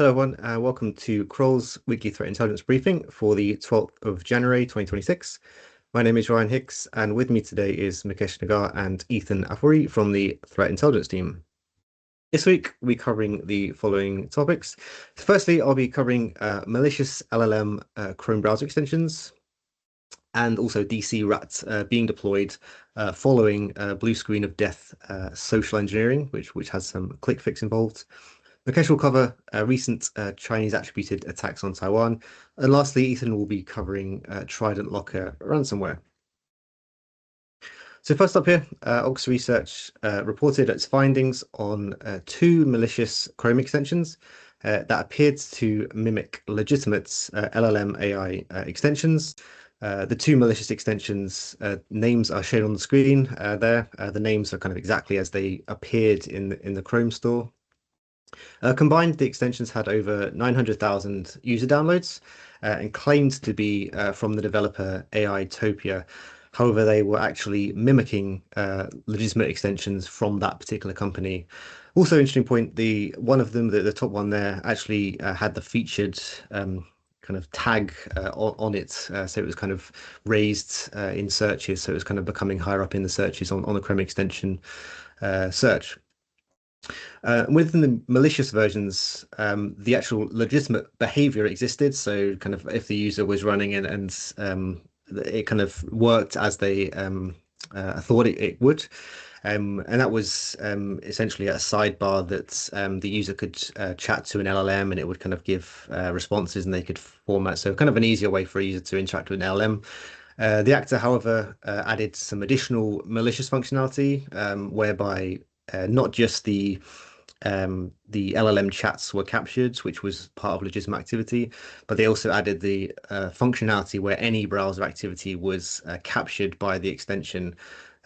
Hello, everyone, and welcome to Kroll's weekly threat intelligence briefing for the 12th of January 2026. My name is Ryan Hicks, and with me today is Mukesh Nagar and Ethan Afori from the threat intelligence team. This week, we're covering the following topics. Firstly, I'll be covering malicious LLM Chrome browser extensions and also DCRAT being deployed following blue screen of death social engineering, which has some click fix involved. Mukesh will cover recent Chinese attributed attacks on Taiwan. And lastly, Ethan will be covering TRIDENTLOCKER ransomware. So first up here, Ox Research reported its findings on two malicious Chrome extensions that appeared to mimic legitimate LLM AI extensions. The two malicious extensions names are shown on the screen there. The names are kind of exactly as they appeared in the Chrome store. Combined, the extensions had over 900,000 user downloads and claimed to be from the developer AItopia. However, they were actually mimicking legitimate extensions from that particular company. Also, interesting point, one of them, the top one there, actually had the featured kind of tag on it. So it was kind of raised in searches. So it was kind of becoming higher up in the searches on the Chrome extension search. Within the malicious versions, the actual legitimate behavior existed. So kind of if the user was running and it kind of worked as they thought it would. And that was essentially a sidebar that the user could chat to an LLM and it would kind of give responses and they could format. So kind of an easier way for a user to interact with an LLM. The actor, however, added some additional malicious functionality whereby not just the LLM chats were captured, which was part of legitimate activity, but they also added the functionality where any browser activity was captured by the extension.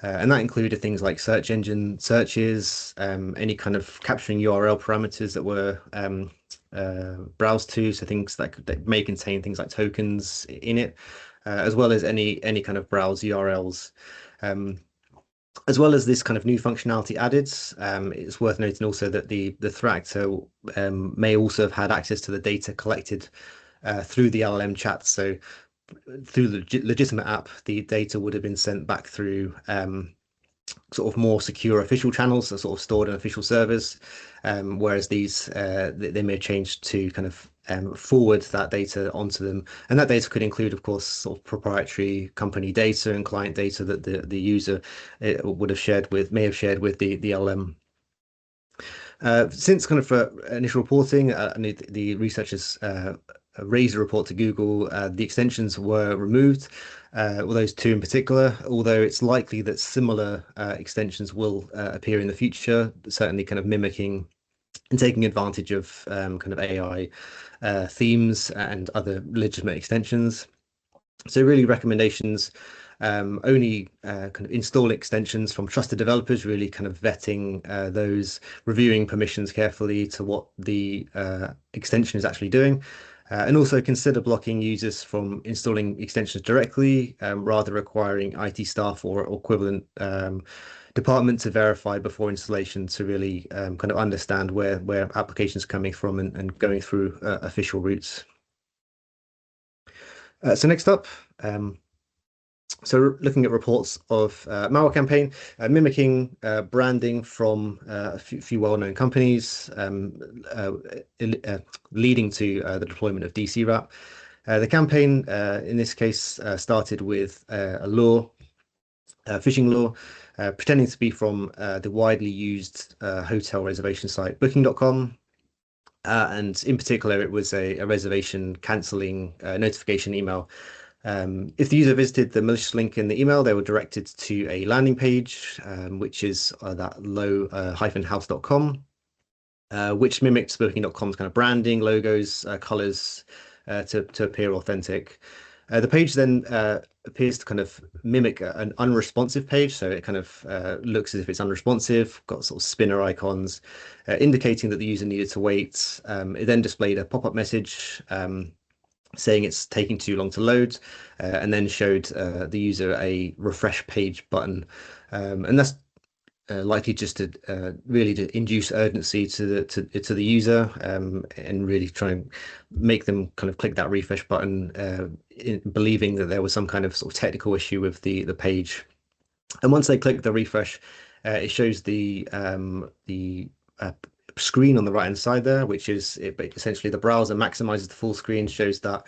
And that included things like search engine searches, any kind of capturing URL parameters that were browsed to, so things that may contain things like tokens in it, as well as any kind of browse URLs. As well as this kind of new functionality added, it's worth noting also that the threat actor may also have had access to the data collected through the LLM chat. So through the legitimate app, the data would have been sent back through sort of more secure official channels, so sort of stored in official servers, whereas these they may have changed to kind of forward that data onto them, and that data could include, of course, sort of proprietary company data and client data that the user would have shared with, may have shared with the LM. Since kind of initial reporting, and the researchers raised a report to Google, the extensions were removed, well, those two in particular, although it's likely that similar extensions will appear in the future, certainly kind of mimicking and taking advantage of kind of AI themes and other legitimate extensions. So really recommendations, only kind of install extensions from trusted developers, really kind of vetting those, reviewing permissions carefully to what the extension is actually doing. And also consider blocking users from installing extensions directly, rather requiring IT staff or equivalent department to verify before installation to really kind of understand where applications are coming from and going through official routes. So next up, so looking at reports of malware campaign, mimicking branding from a few well-known companies, leading to the deployment of DCRAT. The campaign, in this case, started with a law, phishing law, pretending to be from the widely used hotel reservation site Booking.com. And in particular, it was a reservation cancelling notification email. If the user visited the malicious link in the email, they were directed to a landing page, which is that low-house.com, which mimics Booking.com's kind of branding, logos, colors to appear authentic. The page then appears to kind of mimic an unresponsive page, so it kind of looks as if it's unresponsive, got sort of spinner icons, indicating that the user needed to wait. It then displayed a pop-up message saying it's taking too long to load, and then showed the user a refresh page button. And that's likely just to really to induce urgency to the user, and really try and make them kind of click that refresh button, believing that there was some kind of sort of technical issue with the page. And once they click the refresh, it shows the screen on the right hand side there, which is essentially the browser maximizes the full screen, shows that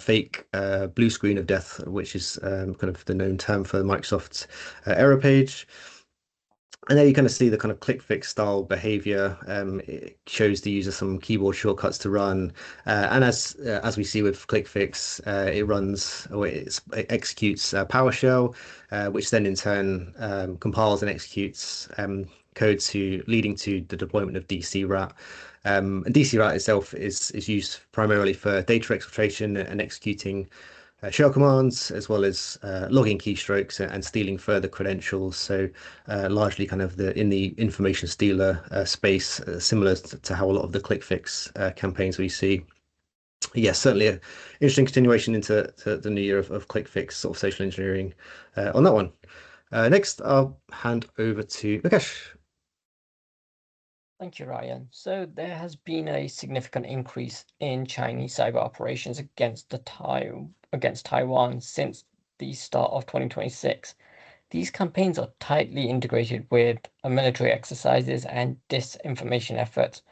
fake blue screen of death, which is kind of the known term for Microsoft's error page. And there you kind of see the kind of click fix style behavior. It shows the user some keyboard shortcuts to run, and as we see with click fix, it runs or it executes PowerShell, which then in turn compiles and executes code leading to the deployment of DCRAT. And DCRAT itself is used primarily for data exfiltration and executing shell commands, as well as logging keystrokes and stealing further credentials. So largely kind of in the information stealer space, similar to how a lot of the click fix campaigns we see. Yes, certainly an interesting continuation into the new year of click fix sort of social engineering on that one. Next, I'll hand over to Mukesh. Thank you, Ryan. So there has been a significant increase in Chinese cyber operations against Taiwan since the start of 2026. These campaigns are tightly integrated with military exercises and disinformation efforts,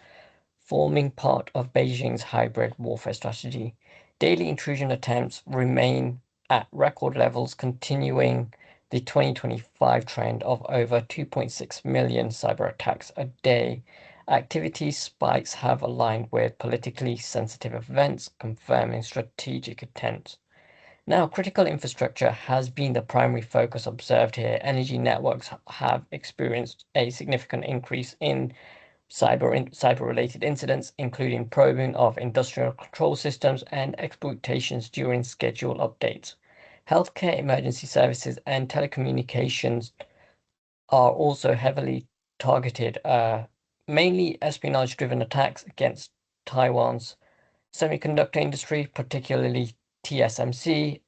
forming part of Beijing's hybrid warfare strategy. Daily intrusion attempts remain at record levels, continuing the 2025 trend of over 2.6 million cyber attacks a day. Activity spikes have aligned with politically sensitive events, confirming strategic intent. Now, critical infrastructure has been the primary focus observed here. Energy networks have experienced a significant increase in cyber-related incidents, including probing of industrial control systems and exploitations during scheduled updates. Healthcare, emergency services, and telecommunications are also heavily targeted, mainly espionage-driven attacks against Taiwan's semiconductor industry, particularly TSMC,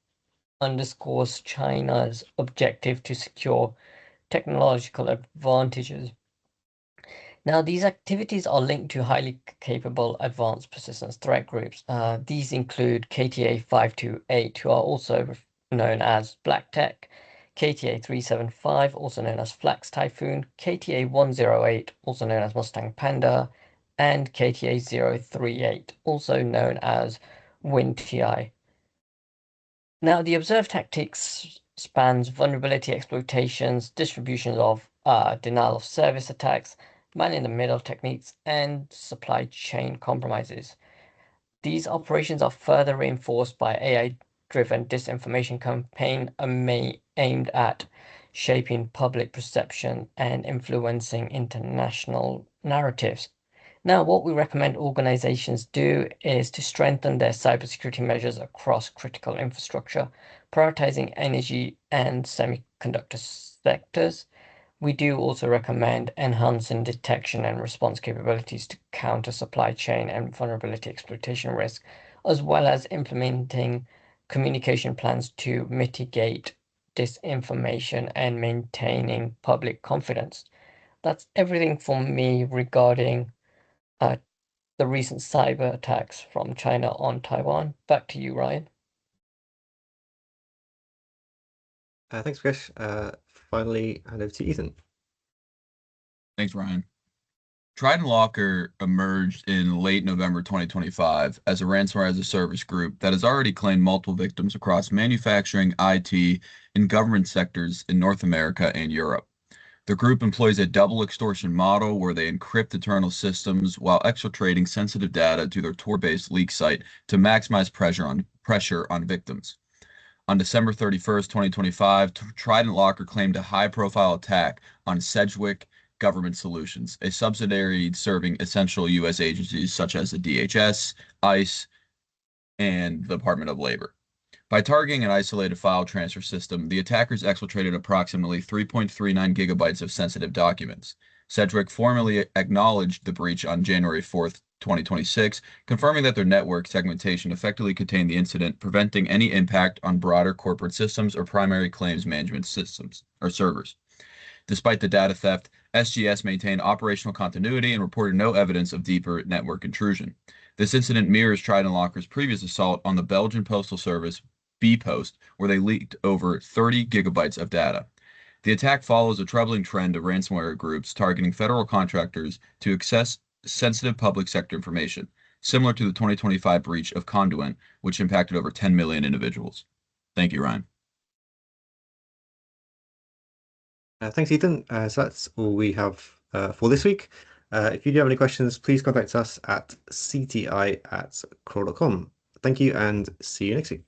underscores China's objective to secure technological advantages. Now, these activities are linked to highly capable advanced persistence threat groups. These include KTA 528, who are also known as Black Tech, KTA 375, also known as Flax Typhoon, KTA 108, also known as Mustang Panda, and KTA 038, also known as WinTI. Now, the observed tactics spans vulnerability exploitations, distributions of denial of service attacks, man-in-the-middle techniques, and supply chain compromises. These operations are further reinforced by AI-driven disinformation campaign aimed at shaping public perception and influencing international narratives. Now, what we recommend organizations do is to strengthen their cybersecurity measures across critical infrastructure, prioritizing energy and semiconductor sectors. We do also recommend enhancing detection and response capabilities to counter supply chain and vulnerability exploitation risk, as well as implementing communication plans to mitigate disinformation and maintaining public confidence. That's everything from me regarding the recent cyber attacks from China on Taiwan. Back to you, Ryan. Thanks, Mukesh. Finally, hand over to Ethan. Thanks, Ryan. TRIDENTLOCKER emerged in late November 2025 as a ransomware as a service group that has already claimed multiple victims across manufacturing, IT, and government sectors in North America and Europe. The group employs a double extortion model where they encrypt internal systems while exfiltrating sensitive data to their Tor-based leak site to maximize pressure on victims. On December 31st, 2025, TRIDENTLOCKER claimed a high-profile attack on Sedgwick Government Solutions, a subsidiary serving essential U.S. agencies such as the DHS, ICE, and the Department of Labor. By targeting an isolated file transfer system, the attackers exfiltrated approximately 3.39 gigabytes of sensitive documents. Sedgwick formally acknowledged the breach on January 4th, 2026, confirming that their network segmentation effectively contained the incident, preventing any impact on broader corporate systems or primary claims management systems or servers. Despite the data theft, SGS maintained operational continuity and reported no evidence of deeper network intrusion. This incident mirrors TRIDENTLOCKER's previous assault on the Belgian Postal Service bpost, where they leaked over 30 gigabytes of data. The attack follows a troubling trend of ransomware groups targeting federal contractors to access sensitive public sector information, similar to the 2025 breach of Conduent, which impacted over 10 million individuals. Thank you, Ryan. Thanks, Ethan. So that's all we have for this week. If you do have any questions, please contact us at cti@kroll.com. Thank you and see you next week.